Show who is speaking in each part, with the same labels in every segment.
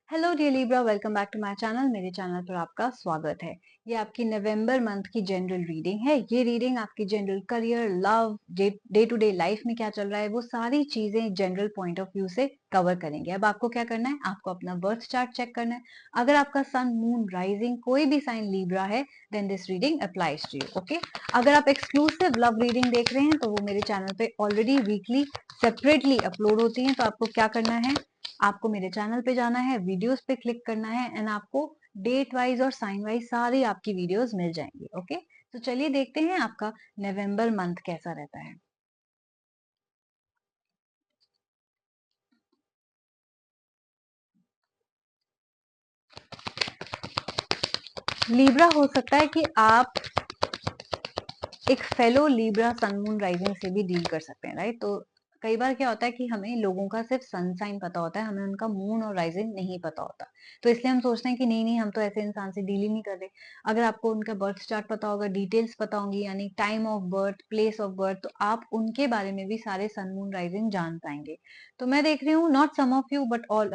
Speaker 1: Hello dear Libra, welcome back to my channel. मेरे channel पर आपका स्वागत है। ये आपकी नवंबर मंथ की जनरल रीडिंग है। ये रीडिंग आपकी general career, love, day to day life में क्या चल रहा है वो सारी चीजें जनरल पॉइंट ऑफ व्यू से कवर करेंगे। अब आपको क्या करना है, आपको अपना बर्थ चार्ट चेक करना है। अगर आपका सन, मून, राइजिंग कोई भी साइन लिब्रा है then this reading applies to you. Okay, अगर आप एक्सक्लूसिव लव रीडिंग देख रहे हैं तो वो मेरे चैनल पे ऑलरेडी वीकली सेपरेटली अपलोड होती है। तो आपको क्या करना है, आपको मेरे चैनल पे जाना है, वीडियोस पे क्लिक करना है एंड आपको डेट वाइज और साइन वाइज सारी आपकी वीडियोस मिल जाएंगी। ओके, तो चलिए देखते हैं आपका नवंबर मंथ कैसा रहता है। लीब्रा, हो सकता है कि आप एक fellow Libra sun, moon, rising से भी डील कर सकते हैं, राइट। तो कई बार क्या होता है कि हमें लोगों का सिर्फ सन साइन पता होता है, हमें उनका मून और राइजिंग नहीं पता होता। तो इसलिए हम सोचते हैं कि नहीं नहीं, हम तो ऐसे इंसान से डील ही नहीं कर रहे। अगर आपको उनका बर्थ चार्ट पता होगा, डिटेल्स पता होंगी, यानी time of birth, place of birth, तो आप उनके बारे में भी सारे सन, मून, राइजिंग जान पाएंगे। तो मैं देख रही हूँ, not some of you but all,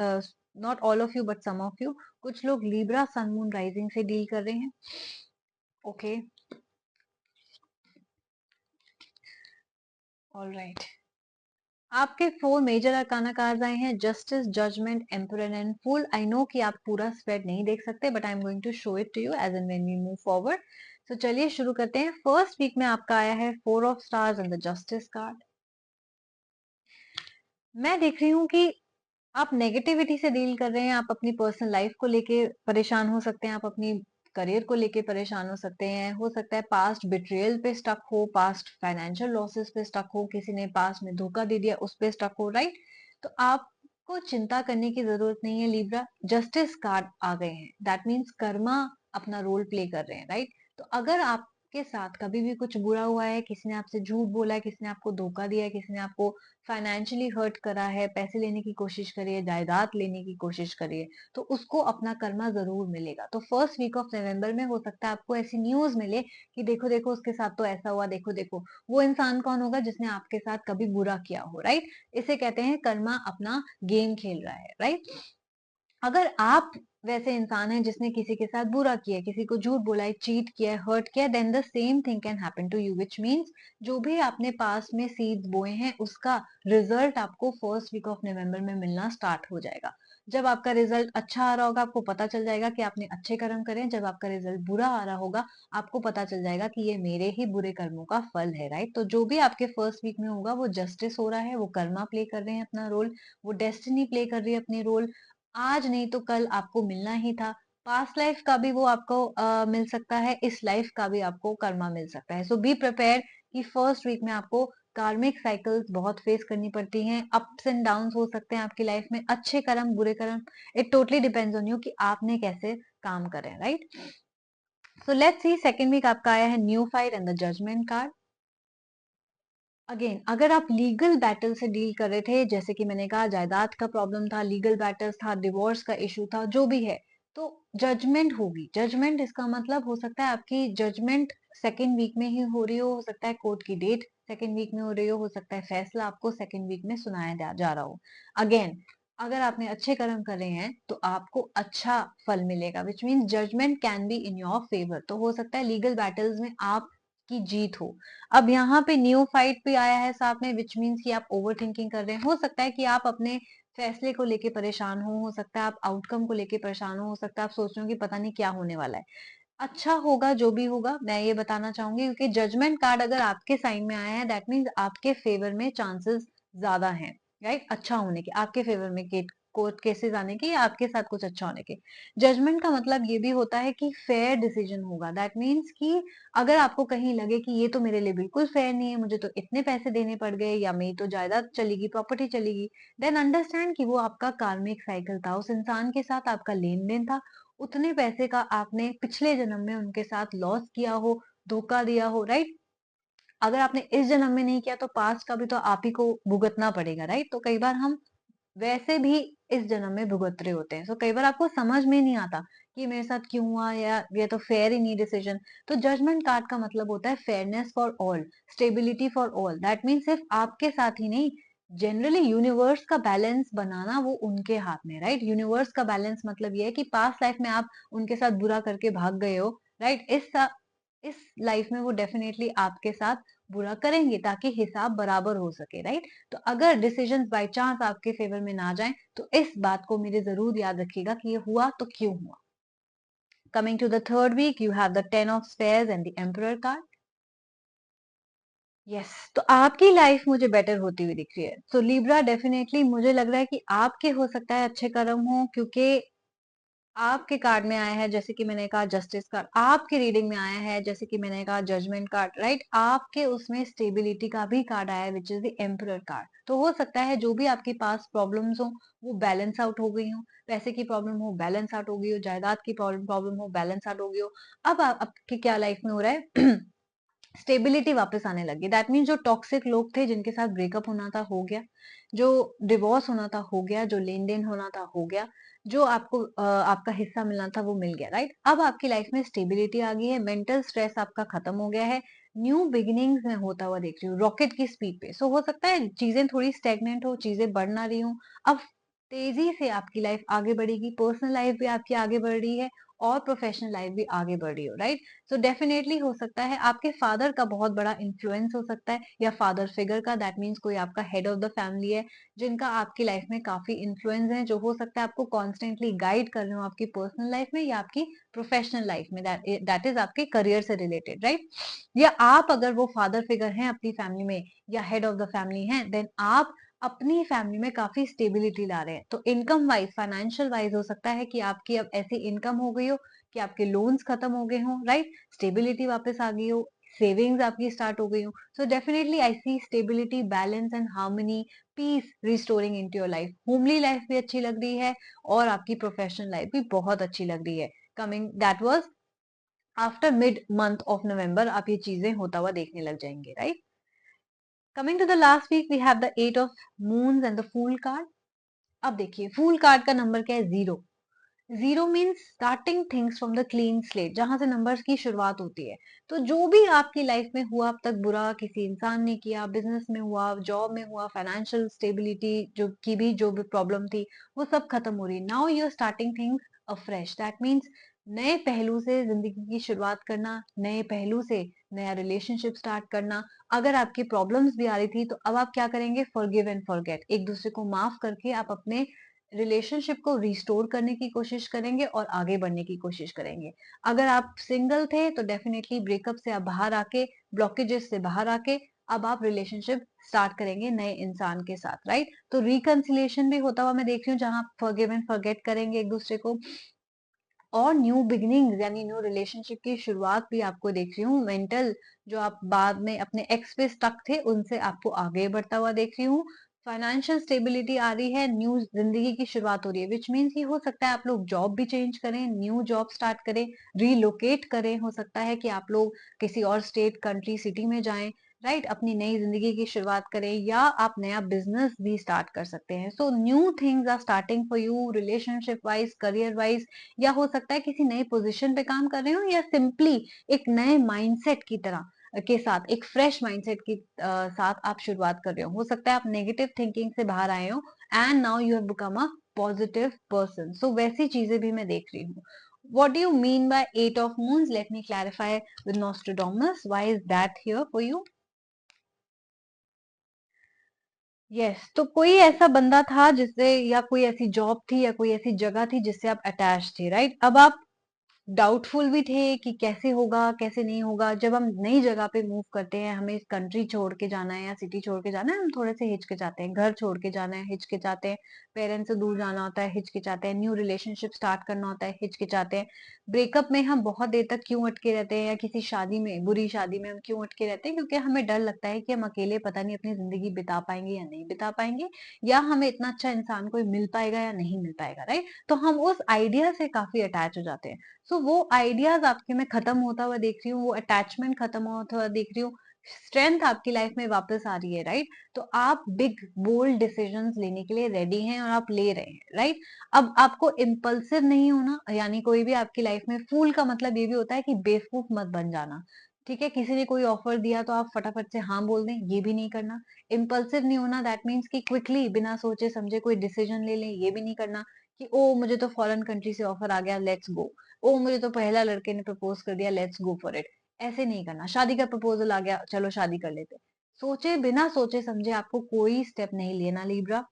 Speaker 1: not all of you but some of you, कुछ लोग लीब्रा सन, मून, राइजिंग से डील कर रहे हैं। Okay, all right. आपके 4 मेजर अरकाना कार्ड्स आए हैं, justice, judgment, emperor and fool. I know कि आप पूरा स्प्रेड नहीं देख सकते but I am going to show it to you as and when we move forward. तो चलिए शुरू करते हैं। फर्स्ट वीक में आपका आया है 4 of stars and the justice card. मैं देख रही हूँ कि आप नेगेटिविटी से डील कर रहे हैं। आप अपनी पर्सनल लाइफ को लेके परेशान हो सकते हैं, आप अपनी करियर को लेके परेशान हो सकते हैं। हो सकता है पास्ट बिट्रियल पे स्टक हो, पास्ट फाइनेंशियल लॉसेस पे स्टक हो, किसी ने पास्ट में धोखा दे दिया उस पे स्टक हो, राइट। तो आपको चिंता करने की जरूरत नहीं है लिब्रा। जस्टिस कार्ड आ गए हैं, दैट मीन्स कर्मा अपना रोल प्ले कर रहे हैं, राइट। तो अगर आपके साथ कभी भी कुछ बुरा हुआ है, किसी ने आपसे झूठ बोला है, किसी ने आपको धोखा दिया है, किसी ने आपको फाइनेंशियली हर्ट करा है, पैसे लेने की कोशिश करी है, जायदाद लेने की कोशिश करी है, तो उसको अपना कर्मा जरूर मिलेगा। तो फर्स्ट वीक ऑफ नवंबर में हो सकता है आपको ऐसी न्यूज मिले कि देखो देखो उसके साथ तो ऐसा हुआ, देखो देखो। वो इंसान कौन होगा जिसने आपके साथ कभी बुरा किया हो, राइट। इसे कहते हैं कर्मा अपना गेम खेल रहा है, राइट। अगर आप वैसे इंसान हैं जिसने किसी के साथ बुरा किया है, किसी को झूठ बोला है, चीट किया है, हर्ट किया है, then the same thing can happen to you, which means जो भी आपने पास में सीड्स बोए हैं उसका रिजल्ट आपको फर्स्ट वीक ऑफ नवंबर में मिलना स्टार्ट हो जाएगा। जब आपका रिजल्ट अच्छा आ रहा होगा आपको पता चल जाएगा कि आपने अच्छे कर्म करे हैं। जब आपका रिजल्ट बुरा आ रहा होगा आपको पता चल जाएगा कि ये मेरे ही बुरे कर्मों का फल है, राइट। तो जो भी आपके फर्स्ट वीक में होगा वो जस्टिस हो रहा है, वो कर्मा प्ले कर रहे हैं अपना रोल, वो डेस्टिनी प्ले कर रही है अपनी रोल। आज नहीं तो कल आपको मिलना ही था। पास्ट लाइफ का भी वो आपको मिल सकता है, इस लाइफ का भी आपको कर्मा मिल सकता है। सो बी प्रिपेयर कि फर्स्ट वीक में आपको कार्मिक साइकिल्स बहुत फेस करनी पड़ती हैं, अप्स एंड डाउन्स हो सकते हैं आपकी लाइफ में, अच्छे कर्म, बुरे कर्म। It totally depends on you कि आपने कैसे काम करें, right. So let's see, second week आपका आया है new fight and the judgment card. Again, अगर आप लीगल बैटल से डील कर रहे थे, जैसे कि मैंने कहा जायदाद का प्रॉब्लम था, लीगल बैटल्स था, डिवोर्स का इशू था, जो भी है, तो जजमेंट होगी। जजमेंट इसका मतलब हो सकता है आपकी जजमेंट सेकेंड वीक में ही हो रही हो सकता है कोर्ट की डेट सेकेंड वीक में हो सकता है फैसला आपको सेकेंड वीक में सुनाया जा रहा हो। अगेन, अगर आपने अच्छे कर्म कर रहे हैं तो आपको अच्छा फल मिलेगा, which mean judgment can be in your favour. तो हो सकता है लीगल बैटल्स में आप की जीत हो। अब यहाँ पे न्यू फाइट भी आया है साथ में, विच मीन्स कि आप ओवर थिंकिंग कर रहे हैं। हो सकता है कि आप अपने फैसले को लेके परेशान हो सकता है आप आउटकम को लेके परेशान हो सकता है आप सोच रहे हो कि पता नहीं क्या होने वाला है। अच्छा होगा जो भी होगा, मैं ये बताना चाहूंगी, क्योंकि जजमेंट कार्ड अगर आपके साइन में आया है दैट मीन्स आपके फेवर में चांसेस ज्यादा हैं, राइट, अच्छा होने के, आपके फेवर में कोर्ट केसेस आने के या आपके साथ कुछ अच्छा होने के। जजमेंट का मतलब ये भी होता है कि फेयर डिसीजन होगा, दैट मीन्स कि अगर आपको कहीं लगे कि ये तो मेरे लिए बिल्कुल फेयर नहीं है, मुझे तो इतने पैसे देने पड़ गए या मेरी तो जायदाद चलेगी, प्रॉपर्टी चलेगी, देन अंडरस्टैंड कि वो आपका कार्मिक साइकिल था, उस इंसान के साथ आपका लेन देन था, उतने पैसे का आपने पिछले जन्म में उनके साथ लॉस किया हो, धोखा दिया हो, राइट। अगर आपने इस जन्म में नहीं किया तो पास्ट का भी तो आप ही को भुगतना पड़ेगा, राइट। तो कई बार हम वैसे भी इस जन्म में भुगत रहे होते हैं। सो कई बार आपको समझ में नहीं आता कि मेरे साथ क्यों हुआ या ये तो फेयर ही नहीं डिसीजन। तो जजमेंट कार्ड का मतलब होता है fairness for all, stability for all, that mean सिर्फ आपके साथ ही नहीं, जनरली यूनिवर्स का बैलेंस बनाना वो उनके हाथ में है, राइट? यूनिवर्स का बैलेंस मतलब ये है कि पास्ट लाइफ में आप उनके साथ बुरा करके भाग गए हो, राइट? इस लाइफ में वो डेफिनेटली आपके साथ बुरा करेंगे ताकि हिसाब बराबर हो सके, राइट? तो अगर डिसीजंस बाय चांस आपके फेवर में ना जाएं तो इस बात को मेरे जरूर याद रखिएगा कि ये हुआ तो क्यों हुआ। Coming to the third week, you have the 10 of spares and the emperor card. Yes, तो आपकी लाइफ मुझे बेटर होती हुई दिख रही है। सो लिब्रा, डेफिनेटली मुझे लग रहा है कि आपके हो सकता है अच्छे कर्म हो, क्योंकि आपके कार्ड में आया है जैसे कि मैंने कहा जस्टिस कार्ड, आपके रीडिंग में आया है जैसे कि मैंने कहा जजमेंट कार्ड, राइट? आपके उसमें स्टेबिलिटी का भी कार्ड आया है which is the emperor card. तो हो सकता है जो भी आपके पास प्रॉब्लम्स हो वो बैलेंस आउट हो गई हो, पैसे की प्रॉब्लम हो बैलेंस आउट हो गई हो, जायदाद की प्रॉब्लम हो बैलेंस आउट हो गई हो। अब आपकी क्या लाइफ में हो रहा है स्टेबिलिटी वापस आने लगी। दैट मीन्स जो टॉक्सिक लोग थे जिनके साथ ब्रेकअप होना था हो गया, जो डिवोर्स होना था हो गया, जो लेन देन होना था हो गया, जो आपको आपका हिस्सा मिलना था वो मिल गया, राइट? अब आपकी लाइफ में स्टेबिलिटी आ गई है, मेंटल स्ट्रेस आपका खत्म हो गया है, न्यू बिगिनिंग्स में होता हुआ देख रही हूँ रॉकेट की स्पीड पे। सो हो सकता है चीजें थोड़ी स्टेगनेंट हो, चीजें बढ़ ना रही हूँ, अब तेजी से आपकी लाइफ आगे बढ़ेगी, पर्सनल लाइफ भी आपकी आगे बढ़ रही है और प्रोफेशनल लाइफ भी आगे बढ़ रही हो, राइट? सो डेफिनेटली हो सकता है आपके फादर का बहुत बड़ा इन्फ्लुएंस हो सकता है, या फादर फिगर का, दैट मीन्स कोई आपका हेड ऑफ द फैमिली है जिनका आपकी लाइफ में काफी इन्फ्लुएंस है, जो हो सकता है आपको कॉन्स्टेंटली गाइड कर रहे हो आपकी पर्सनल लाइफ में या आपकी प्रोफेशनल लाइफ में, दैट इज आपके करियर से रिलेटेड, राइट? या आप अगर वो फादर फिगर हैं अपनी फैमिली में या हेड ऑफ द फैमिली हैं, देन आप अपनी फैमिली में काफी स्टेबिलिटी ला रहे हैं। तो इनकम वाइज, फाइनेंशियल वाइज हो सकता है कि आपकी अब ऐसी इनकम हो गई हो कि आपके लोन्स खत्म हो गए हों, राइट? स्टेबिलिटी वापस आ गई हो, सेविंग्स आपकी स्टार्ट हो गई हो। So definitely I see stability, balance and harmony, peace restoring into your life. Homely life भी अच्छी लग रही है और आपकी प्रोफेशनल लाइफ भी बहुत अच्छी लग रही है। Coming that was after mid month of November, आप ये चीजें होता हुआ देखने लग जाएंगे, right? Coming to the last week, we have the 8 of moons and the fool card. अब देखिए फूल कार्ड का नंबर क्या है? 0। Zero means starting things from the clean slate, जहां से नंबर्स की शुरुआत होती है। तो जो भी आपकी लाइफ में हुआ अब तक बुरा, किसी इंसान ने किया, बिजनेस में हुआ, जॉब में हुआ, फाइनेंशियल स्टेबिलिटी जो की भी जो भी प्रॉब्लम थी, वो सब खत्म हो रही है। Now you are starting things afresh, that means नए पहलू से जिंदगी की शुरुआत करना, नए पहलू से नया रिलेशनशिप स्टार्ट करना। अगर आपकी प्रॉब्लम्स भी आ रही थी तो अब आप क्या करेंगे? फॉरगिव एंड फॉरगेट, एक दूसरे को माफ करके आप अपने रिलेशनशिप को रिस्टोर करने की कोशिश करेंगे और आगे बढ़ने की कोशिश करेंगे। अगर आप सिंगल थे तो डेफिनेटली ब्रेकअप से आप बाहर आके, ब्लॉकेजेस से बाहर आके अब आप रिलेशनशिप स्टार्ट करेंगे नए इंसान के साथ, राइट? तो रिकंसिलिएशन भी होता हुआ मैं देख रही हूँ, जहां आप फॉरगिव एंड फॉरगेट करेंगे एक दूसरे को, और न्यू बिगिनिंग यानी न्यू रिलेशनशिप की शुरुआत भी आपको देख रही हूँ। मेंटल जो आप बाद में अपने एक्स पे स्टक थे उनसे आपको आगे बढ़ता हुआ देख रही हूँ। फाइनेंशियल स्टेबिलिटी आ रही है, न्यू जिंदगी की शुरुआत हो रही है, विच मीन्स कि हो सकता है आप लोग जॉब भी चेंज करें, न्यू जॉब स्टार्ट करें, रीलोकेट करें। हो सकता है कि आप लोग किसी और स्टेट, कंट्री, सिटी में जाएं, राइट? अपनी नई जिंदगी की शुरुआत करें, या आप नया बिजनेस भी स्टार्ट कर सकते हैं। So new things are starting for you, relationship wise, career wise, या हो सकता है किसी नए पोजीशन पे काम कर रहे हो, या सिंपली एक नए माइंडसेट की तरह के साथ, एक फ्रेश माइंडसेट की साथ आप शुरुआत कर रहे हो सकता है आप नेगेटिव थिंकिंग से बाहर आए हो and now you have become a positive person. So वैसी चीजें भी मैं देख रही हूँ। What do you mean by 8 of moons? Let me clarify with Nostradamus. Why is that here for you? Yes, तो कोई ऐसा बंदा था जिससे, या कोई ऐसी जॉब थी या कोई ऐसी जगह थी जिससे आप अटैच थे, राइट? अब आप डाउटफुल भी थे कि कैसे होगा, कैसे नहीं होगा। जब हम नई जगह पे मूव करते हैं, हमें कंट्री छोड़ के जाना है या सिटी छोड़ के जाना है, हम थोड़े से हिचकिचाते हैं। घर छोड़ के जाना है, हिचकिचाते हैं। पेरेंट्स से दूर जाना होता है, हिचकिचाते हैं। न्यू रिलेशनशिप स्टार्ट करना होता है, हिचकिचाते हैं। ब्रेकअप में हम बहुत देर तक क्यों अटके रहते हैं, या किसी शादी में, बुरी शादी में हम क्यों अटके रहते हैं? क्योंकि हमें डर लगता है कि हम अकेले पता नहीं अपनी जिंदगी बिता पाएंगे या नहीं बिता पाएंगे, या हमें इतना अच्छा इंसान कोई मिल पाएगा या नहीं मिल पाएगा, राइट? तो हम उस आइडिया से काफी अटैच हो जाते हैं। सो वो आइडियाज आपके में खत्म होता हुआ देख रही हूँ, वो अटैचमेंट खत्म होता हुआ देख रही हूँ। स्ट्रेंथ आपकी लाइफ में वापस आ रही है, राइट? तो आप बिग बोल्ड डिसीजंस लेने के लिए रेडी हैं और आप ले रहे हैं, राइट? अब आपको इम्पल्सिव नहीं होना, यानी कोई भी आपकी लाइफ में, फूल का मतलब ये भी होता है कि बेवकूफ मत बन जाना। ठीक है? किसी ने कोई ऑफर दिया तो आप फटाफट से हाँ बोल दें, ये भी नहीं करना। इम्पल्सिव नहीं होना, दैट मीन्स कि क्विकली बिना सोचे समझे कोई डिसीजन ले लें, ये भी नहीं करना कि ओह! मुझे तो फॉरेन कंट्री से ऑफर आ गया, लेट्स गो। ओह! मुझे तो पहला लड़के ने प्रपोज़ कर दिया, लेट्स गो फॉर इट। ऐसे नहीं करना। शादी का प्रपोज़ल आ गया, चलो शादी कर लेते हैं। सोचे बिना सोचे समझे आपको कोई स्टेप नहीं लेना लिब्रा।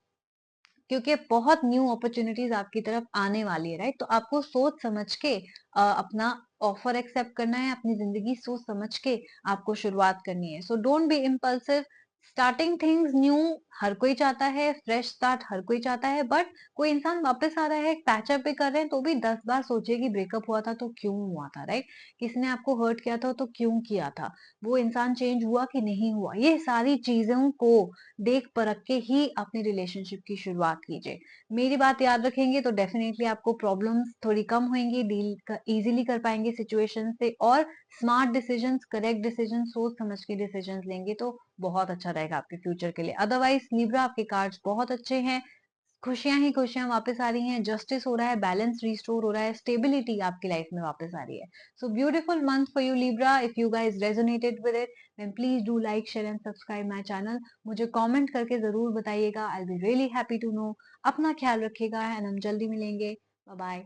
Speaker 1: क्योंकि बहुत न्यू अपॉर्चुनिटीज आपकी तरफ आने वाली है, राइट? तो आपको सोच समझ के अपना ऑफर एक्सेप्ट करना है, अपनी जिंदगी सोच समझ के आपको शुरुआत करनी है। So don't be impulsive. Starting things new हर कोई चाहता है, फ्रेश स्टार्ट हर कोई चाहता है, बट कोई इंसान वापस आ रहा है, पैचअप भी कर रहे हैं तो भी 10 बार सोचिए कि ब्रेकअप हुआ था तो क्यों हुआ था, राइट? किसी ने आपको हर्ट किया था तो क्यों किया था, वो इंसान चेंज हुआ कि नहीं हुआ, ये सारी चीजों को देख परख के ही अपनी रिलेशनशिप की शुरुआत कीजिए। मेरी बात याद रखेंगे तो डेफिनेटली आपको प्रॉब्लम्स थोड़ी कम होंगी, डील इजीली कर पाएंगे सिचुएशन से, और स्मार्ट डिसीजंस, करेक्ट डिसीजन, सोच समझ के डिसीजंस लेंगे तो बहुत अच्छा रहेगा आपके फ्यूचर के लिए। अदरवाइज लिब्रा, आपके कार्ड्स बहुत अच्छे हैं, खुशियां ही खुशियां वापस आ रही हैं, जस्टिस हो रहा है, बैलेंस रिस्टोर हो रहा है, स्टेबिलिटी आपकी लाइफ में वापस आ रही है। So beautiful month for you Libra. If you guys resonated with it, then please do like, share and subscribe my channel. मुझे कमेंट करके जरूर बताइएगा, I will be really happy to know. अपना ख्याल रखिएगा एंड हम जल्दी मिलेंगे। Bye bye.